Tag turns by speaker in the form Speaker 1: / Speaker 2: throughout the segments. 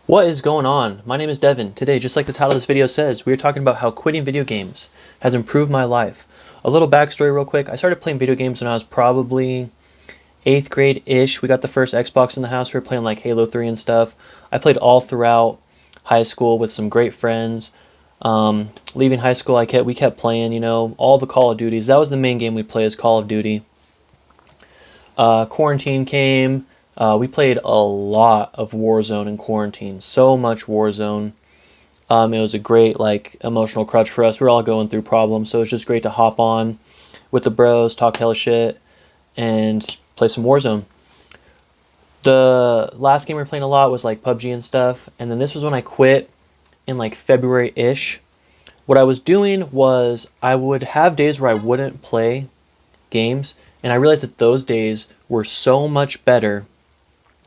Speaker 1: What is going on? My name is Devin. Today, just like the title of this video says, we are talking about how quitting video games has improved my life. A little backstory real quick. I started playing video games when I was probably 8th grade-ish. We got the first Xbox in the house. We were playing like Halo 3 and stuff. I played all throughout high school with some great friends. Leaving high school, we kept playing, all the Call of Duties. That was the main game we played, is Call of Duty. Quarantine came. We played a lot of Warzone in quarantine. So much Warzone. It was a great emotional crutch for us. We were all going through problems, so it was just great to hop on with the bros, talk hella shit, and play some Warzone. The last game we were playing a lot was like PUBG and stuff, and then this was when I quit in like February-ish. What I was doing was I would have days where I wouldn't play games, and I realized that those days were so much better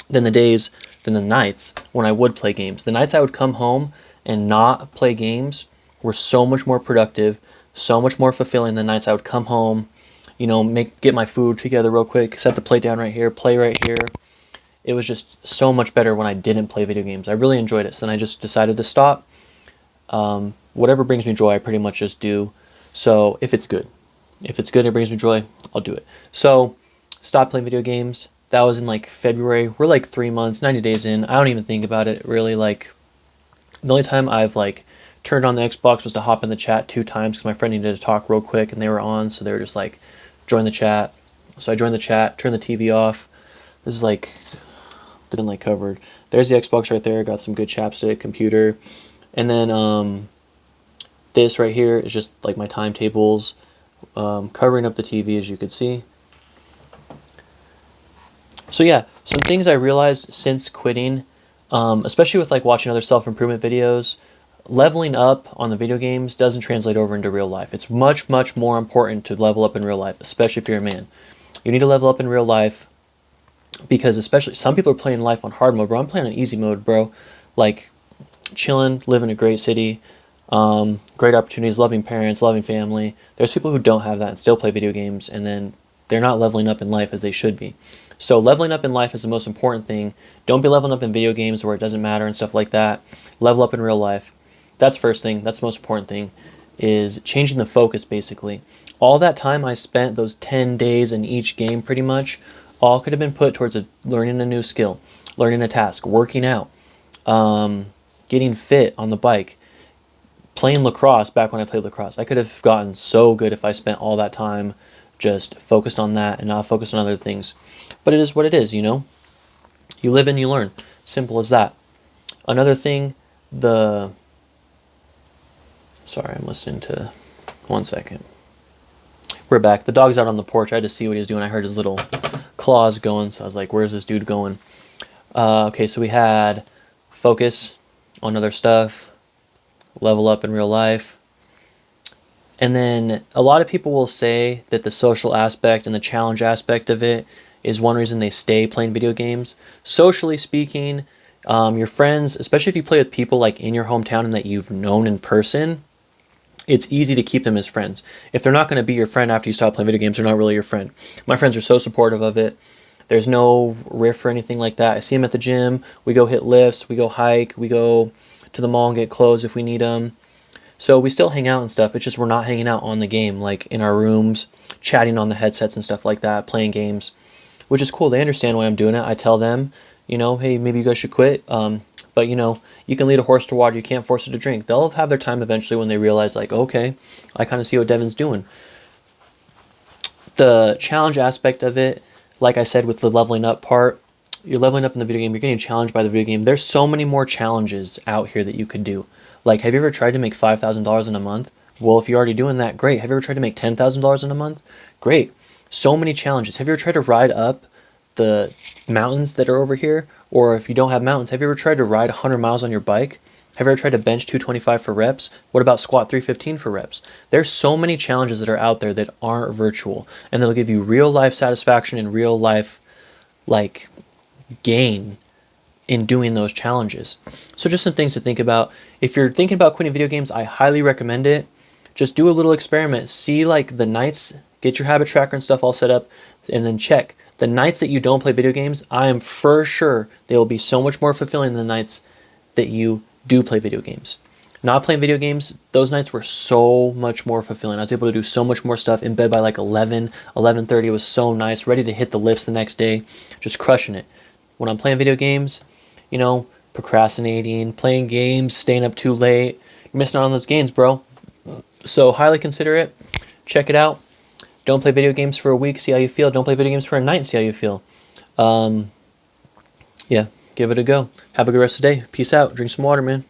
Speaker 1: than the nights when I would play games. The nights I would come home and not play games were so much more productive, so much more fulfilling than nights I would come home, get my food together real quick, set the plate down right here, play right here. It was just so much better when I didn't play video games. I really enjoyed it. So then I just decided to stop. Whatever brings me joy, I pretty much just do. So if it's good, it brings me joy, I'll do it. So stop playing video games. That was in like February. We're like 3 months, 90 days in. I don't even think about it really. Like the only time I've turned on the Xbox was to hop in the chat 2 times because my friend needed to talk real quick and they were on, so they were just like, join the chat. So I joined the chat, turned the TV off. This is didn't covered. There's the Xbox right there. Got some good chapstick, computer, and then this right here is just like my timetables, covering up the TV as you could see. So yeah, some things I realized since quitting, especially with watching other self-improvement videos, leveling up on the video games doesn't translate over into real life. It's much, much more important to level up in real life, especially if you're a man. You need to level up in real life because especially some people are playing life on hard mode, bro. I'm playing on easy mode, bro. Chilling, living in a great city, great opportunities, loving parents, loving family. There's people who don't have that and still play video games, and then they're not leveling up in life as they should be. So leveling up in life is the most important thing. Don't be leveling up in video games where it doesn't matter and stuff like that. Level up in real life. That's first thing. That's the most important thing, is changing the focus basically. All that time I spent, those 10 days in each game pretty much, all could have been put towards learning a new skill, learning a task, working out, getting fit on the bike, playing lacrosse back when I played lacrosse. I could have gotten so good if I spent all that time just focused on that and not focused on other things. But it is what it is, You live and you learn. Simple as that. Another thing, Sorry, I'm listening to... One second. We're back. The dog's out on the porch. I had to see what he was doing. I heard his little claws going, so I was like, where's this dude going? Okay, so we had focus on other stuff, level up in real life. And then a lot of people will say that the social aspect and the challenge aspect of it is one reason they stay playing video games. Socially speaking, your friends, especially if you play with people in your hometown and that you've known in person, it's easy to keep them as friends. If they're not going to be your friend after you stop playing video games, they're not really your friend. My friends are so supportive of it. There's no riff or anything like that. I see them at the gym. We go hit lifts. We go hike. We go to the mall and get clothes if we need them. So we still hang out and stuff. It's just we're not hanging out on the game, in our rooms, chatting on the headsets and stuff like that, playing games, which is cool. They understand why I'm doing it. I tell them, hey, maybe you guys should quit. But, you can lead a horse to water. You can't force it to drink. They'll have their time eventually when they realize, okay, I kind of see what Devin's doing. The challenge aspect of it, like I said with the leveling up part, you're leveling up in the video game. You're getting challenged by the video game. There's so many more challenges out here that you could do. Have you ever tried to make $5,000 in a month? Well, if you're already doing that, great. Have you ever tried to make $10,000 in a month? Great. So many challenges. Have you ever tried to ride up the mountains that are over here? Or if you don't have mountains, have you ever tried to ride 100 miles on your bike? Have you ever tried to bench 225 for reps? What about squat 315 for reps? There's so many challenges that are out there that aren't virtual, and they'll give you real life satisfaction and real life gain in doing those challenges. So just some things to think about. If you're thinking about quitting video games, I highly recommend it. Just do a little experiment. See the nights, get your habit tracker and stuff all set up, and then check. The nights that you don't play video games, I am for sure they will be so much more fulfilling than the nights that you do play video games. Not playing video games, those nights were so much more fulfilling. I was able to do so much more stuff in bed by like 11, 11:30. It was so nice, ready to hit the lifts the next day, just crushing it. When I'm playing video games, you know, procrastinating, playing games, staying up too late, you're missing out on those games, bro. So highly consider it. Check it out. Don't play video games for a week, see how you feel. Don't play video games for a night, see how you feel. Yeah, give it a go. Have a good rest of the day. Peace out. Drink some water, man.